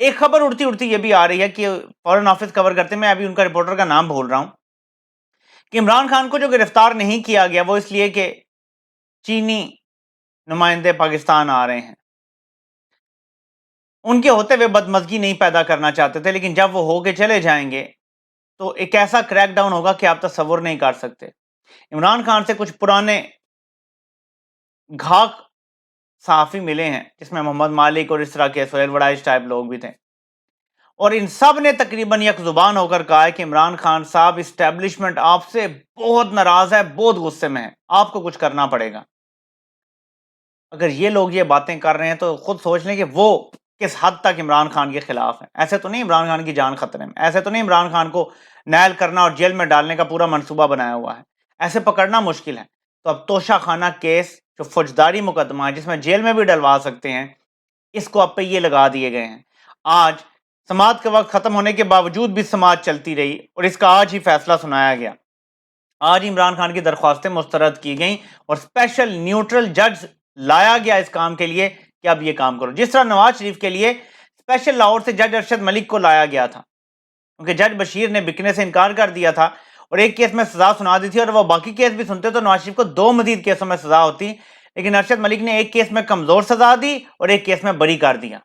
ایک خبر اڑتی اڑتی یہ بھی آ رہی ہے کہ فورن آفس کور کرتے میں ابھی ان کا رپورٹر کا نام بھول رہا ہوں کہ عمران خان کو جو گرفتار نہیں کیا گیا وہ اس لیے کہ چینی نمائندے پاکستان آ رہے ہیں، ان کے ہوتے ہوئے بدمزگی نہیں پیدا کرنا چاہتے تھے، لیکن جب وہ ہو کے چلے جائیں گے تو ایک ایسا کریک ڈاؤن ہوگا کہ آپ تصور نہیں کر سکتے۔ عمران خان سے کچھ پرانے گھاک صحافی ملے ہیں جس میں محمد مالک اور اس طرح کے سہیل وڑائش ٹائپ لوگ بھی تھے، اور ان سب نے تقریباً یک زبان ہو کر کہا ہے کہ عمران خان صاحب اسٹیبلشمنٹ آپ سے بہت ناراض ہے، بہت غصے میں ہے، آپ کو کچھ کرنا پڑے گا۔ اگر یہ لوگ یہ باتیں کر رہے ہیں تو خود سوچ لیں کہ وہ کس حد تک عمران خان کے خلاف ہیں۔ ایسے تو نہیں عمران خان کی جان خطرے میں، ایسے تو نہیں عمران خان کو نیل کرنا اور جیل میں ڈالنے کا پورا منصوبہ بنایا ہوا ہے، ایسے پکڑنا مشکل ہے۔ تو اب توشہ خانہ کیس جو فوجداری مقدمہ ہے جس میں جیل میں بھی ڈلوا سکتے ہیں، اس کو اب پہ یہ لگا دیے گئے ہیں۔ آج سماعت کا وقت ختم ہونے کے باوجود بھی سماعت چلتی رہی اور اس کا آج ہی فیصلہ سنایا گیا۔ آج عمران خان کی درخواستیں مسترد کی گئیں اور اسپیشل نیوٹرل جج لایا گیا اس کام کے لیے کہ اب یہ کام کرو، جس طرح نواز شریف کے لیے اسپیشل لاہور سے جج ارشد ملک کو لایا گیا تھا، کیونکہ جج بشیر نے بکنے سے انکار کر دیا تھا اور ایک کیس میں سزا سنا دی تھی، اور وہ باقی کیس بھی سنتے تو نواز شریف کو 2 مزید کیسوں میں سزا ہوتی، لیکن ارشد ملک نے ایک کیس میں کمزور سزا دی اور ایک کیس میں بری کر دیا۔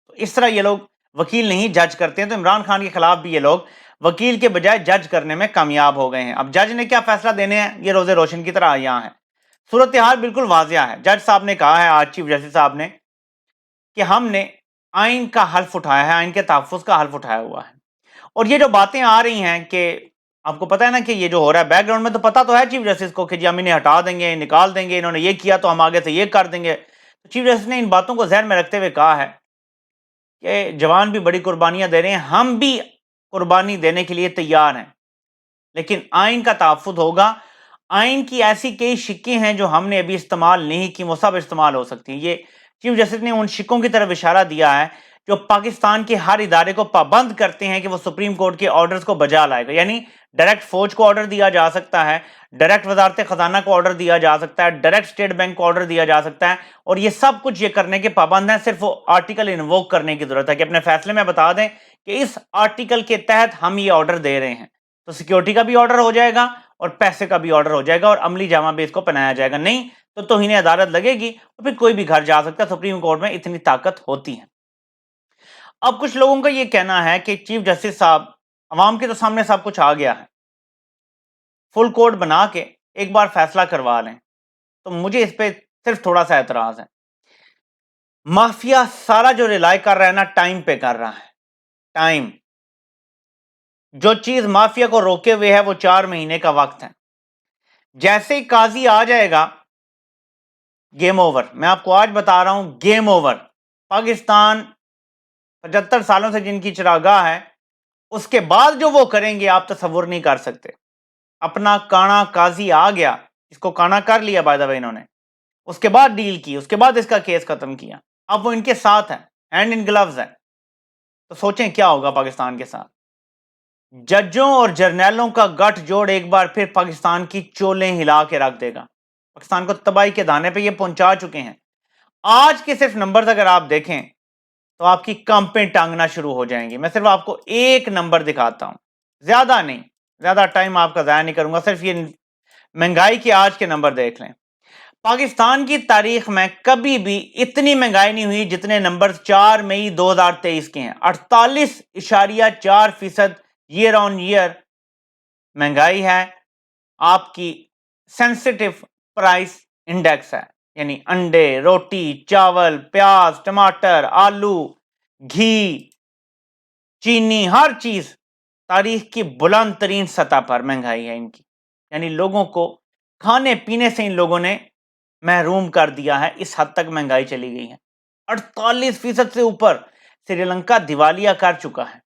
تو اس طرح یہ لوگ وکیل نہیں جج کرتے ہیں، تو عمران خان کے خلاف بھی یہ لوگ وکیل کے بجائے جج کرنے میں کامیاب ہو گئے ہیں۔ اب جج نے کیا فیصلہ دینے ہیں یہ روزے روشن کی طرح یہاں ہے۔ صورتحال بالکل واضح ہے۔ جج صاحب نے کہا ہے آج چیف جسٹس صاحب نے کہ ہم نے آئین کا حلف اٹھایا ہے، آئین کے تحفظ کا حلف اٹھایا ہوا ہے، اور یہ جو باتیں آ رہی ہیں کہ آپ کو پتہ ہے نا کہ یہ جو ہو رہا ہے بیک گراؤنڈ میں، تو پتہ تو ہے چیف جسٹس کو کہ جی ہم انہیں ہٹا دیں گے، نکال دیں گے، انہوں نے یہ کیا تو ہم آگے سے یہ کر دیں گے۔ چیف جسٹس نے ان باتوں کو ذہن میں رکھتے ہوئے کہا ہے کہ جوان بھی بڑی قربانیاں دے رہے ہیں، ہم بھی قربانی دینے کے لیے تیار ہیں، لیکن آئین کا تحفظ ہوگا۔ آئین کی ایسی کئی شکیں ہیں جو ہم نے ابھی استعمال نہیں کی، وہ سب استعمال ہو سکتی ہیں۔ یہ چیف جسٹس نے ان شکوں کی طرف اشارہ دیا ہے جو پاکستان کے ہر ادارے کو پابند کرتے ہیں کہ وہ سپریم کورٹ کے آرڈرز کو بجا لائے گا، یعنی ڈائریکٹ فوج کو آرڈر دیا جا سکتا ہے، ڈائریکٹ وزارت خزانہ کو آرڈر دیا جا سکتا ہے، ڈائریکٹ اسٹیٹ بینک کو آرڈر دیا جا سکتا ہے، اور یہ سب کچھ یہ کرنے کے پابند ہیں۔ صرف وہ آرٹیکل انووک کرنے کی ضرورت ہے کہ اپنے فیصلے میں بتا دیں کہ اس آرٹیکل کے تحت ہم یہ آرڈر دے رہے ہیں، تو سیکیورٹی کا بھی آرڈر ہو جائے گا اور پیسے کا بھی آرڈر ہو جائے گا اور عملی جامہ بھی اس کو پہنایا جائے گا۔ نہیں تو توہین عدالت لگے گی اور پھر کوئی بھی گھر جا سکتا ہے، سپریم کورٹ میں اتنی طاقت ہوتی ہے۔ اب کچھ لوگوں کا یہ کہنا ہے کہ چیف جسٹس صاحب عوام کے تو سامنے سب کچھ آ گیا ہے، فل کورٹ بنا کے ایک بار فیصلہ کروا لیں، تو مجھے اس پہ صرف تھوڑا سا اعتراض ہے۔ مافیا سارا جو ریلائی کر رہا ہے نا ٹائم پہ کر رہا ہے، ٹائم جو چیز مافیا کو روکے ہوئے ہے وہ 4 مہینے کا وقت ہے۔ جیسے ہی قاضی آ جائے گا گیم اوور، میں آپ کو آج بتا رہا ہوں گیم اوور۔ پاکستان 75 سالوں سے جن کی چراگاہ ہے، اس کے بعد جو وہ کریں گے آپ تصور نہیں کر سکتے۔ اپنا کانا قاضی آ گیا، اس کو کانا کر لیا بائی دا وے انہوں نے، اس کے بعد ڈیل کی، اس کے بعد اس کا کیس ختم کیا، اب وہ ان کے ساتھ ہے، ہینڈ ان گلوز ہے۔ تو سوچیں کیا ہوگا پاکستان کے ساتھ۔ ججوں اور جرنیلوں کا گٹھ جوڑ ایک بار پھر پاکستان کی چولیں ہلا کے رکھ دے گا، پاکستان کو تباہی کے دانے پہ یہ پہنچا چکے ہیں۔ آج کے صرف نمبرز اگر آپ دیکھیں تو آپ کی کانپیں ٹانگنا شروع ہو جائیں گی۔ میں صرف آپ کو ایک نمبر دکھاتا ہوں، زیادہ نہیں، زیادہ ٹائم آپ کا ضائع نہیں کروں گا، صرف یہ مہنگائی کے آج کے نمبر دیکھ لیں۔ پاکستان کی تاریخ میں کبھی بھی اتنی مہنگائی نہیں ہوئی جتنے نمبر 4 مئی 2023 کے ہیں۔ 48.4% ایئر آن ایئر مہنگائی ہے۔ آپ کی سینسٹیو پرائس انڈیکس ہے، یعنی انڈے، روٹی، چاول، پیاز، ٹماٹر، آلو، گھی، چینی، ہر چیز تاریخ کی بلند ترین سطح پر مہنگائی ہے ان کی، یعنی لوگوں کو کھانے پینے سے ان لوگوں نے محروم کر دیا ہے، اس حد تک مہنگائی چلی گئی ہے۔ 48% سے اوپر سری لنکا دیوالیہ کر چکا ہے،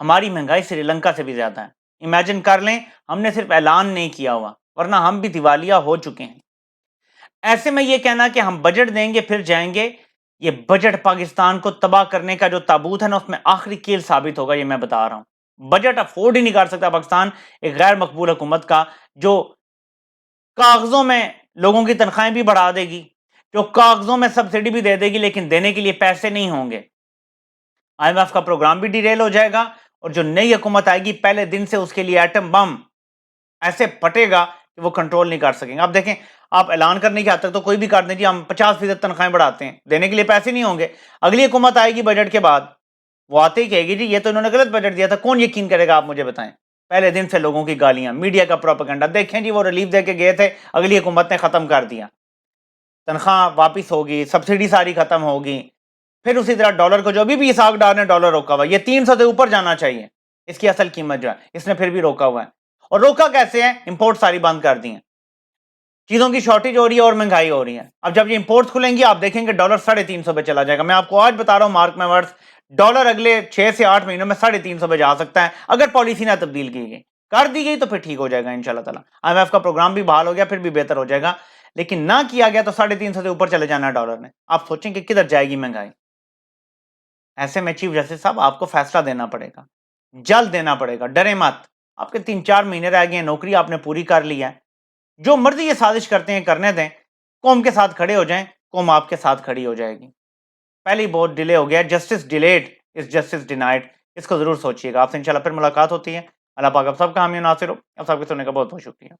ہماری مہنگائی سری لنکا سے بھی زیادہ ہے۔ امیجن کر لیں، ہم نے صرف اعلان نہیں کیا ہوا ورنہ ہم بھی دیوالیہ ہو چکے ہیں۔ ایسے میں یہ کہنا کہ ہم بجٹ دیں گے پھر جائیں گے، یہ بجٹ پاکستان کو تباہ کرنے کا جو تابوت ہے نا اس میں آخری کیل ثابت ہوگا، یہ میں بتا رہا ہوں۔ بجٹ افورڈ ہی نہیں کر سکتا پاکستان ایک غیر مقبول حکومت کا، جو کاغذوں میں لوگوں کی تنخواہیں بھی بڑھا دے گی، جو کاغذوں میں سبسڈی بھی دے دے گی، لیکن دینے کے لیے پیسے نہیں ہوں گے۔ IMF کا پروگرام بھی ڈیریل ہو جائے گا اور جو نئی حکومت آئے گی پہلے دن سے اس کے لیے ایٹم بم ایسے پھٹے گا کہ وہ کنٹرول نہیں کر سکیں گے. اب دیکھیں آپ اعلان کرنے کی حد تک تو کوئی بھی کر دیں جی ہم 50% تنخواہیں بڑھاتے ہیں, دینے کے لیے پیسے نہیں ہوں گے. اگلی حکومت آئے گی بجٹ کے بعد, وہ آتے ہی کہے گی جی یہ تو انہوں نے غلط بجٹ دیا تھا. کون یقین کرے گا آپ مجھے بتائیں؟ پہلے دن سے لوگوں کی گالیاں, میڈیا کا پروپیگنڈا. دیکھیں جی وہ ریلیف دے کے گئے تھے, اگلی حکومت نے ختم کر دیا, تنخواہ واپس ہوگی, سبسڈی ساری ختم ہوگی. پھر اسی طرح ڈالر کو جو ابھی بھی اسحاق ڈار نے ڈالر روکا ہوا ہے, یہ 300 سے اوپر جانا چاہیے اس کی اصل قیمت جو ہے, اس نے پھر بھی روکا ہوا ہے. اور روکا کیسے ہے؟ امپورٹ ساری بند کر دی ہیں, چیزوں کی شارٹیج ہو رہی ہے اور مہنگائی ہو رہی ہے. اب جب یہ امپورٹس کھلیں گی آپ دیکھیں گے ڈالر 350 پہ چلا جائے گا. میں آپ کو آج بتا رہا ہوں مارک میں ورڈز, ڈالر اگلے 6 سے 8 مہینوں میں 350 پہ جا سکتا ہے اگر پالیسی نہ تبدیل کی گئی. کر دی گئی تو پھر ٹھیک ہو جائے گا انشاءاللہ تعالیٰ. IMF کا پروگرام بھی بحال ہو گیا پھر بھی بہتر ہو جائے گا, لیکن نہ کیا گیا تو 350 سے اوپر چلے جانا ڈالر نے. آپ سوچیں کہ کدھر جائے گی مہنگائی. ایسے میں چیف جسٹس صاحب آپ کو فیصلہ دینا پڑے گا, جلد دینا پڑے گا, ڈرے مت. آپ کے 3-4 مہینے رہ گئے ہیں, نوکری آپ نے پوری کر لی ہے, جو مرضی یہ سازش کرتے ہیں کرنے دیں, قوم کے ساتھ کھڑے ہو جائیں, قوم آپ کے ساتھ کھڑی ہو جائے گی. پہلے ہی بہت ڈیلے ہو گیا, justice delayed is justice denied, اس کو ضرور سوچیے گا. آپ سے انشاءاللہ پھر ملاقات ہوتی ہے. اللہ پاک آپ سب کا حامی و ناصر ہو. آپ سب کے سننے کا بہت بہت شکریہ.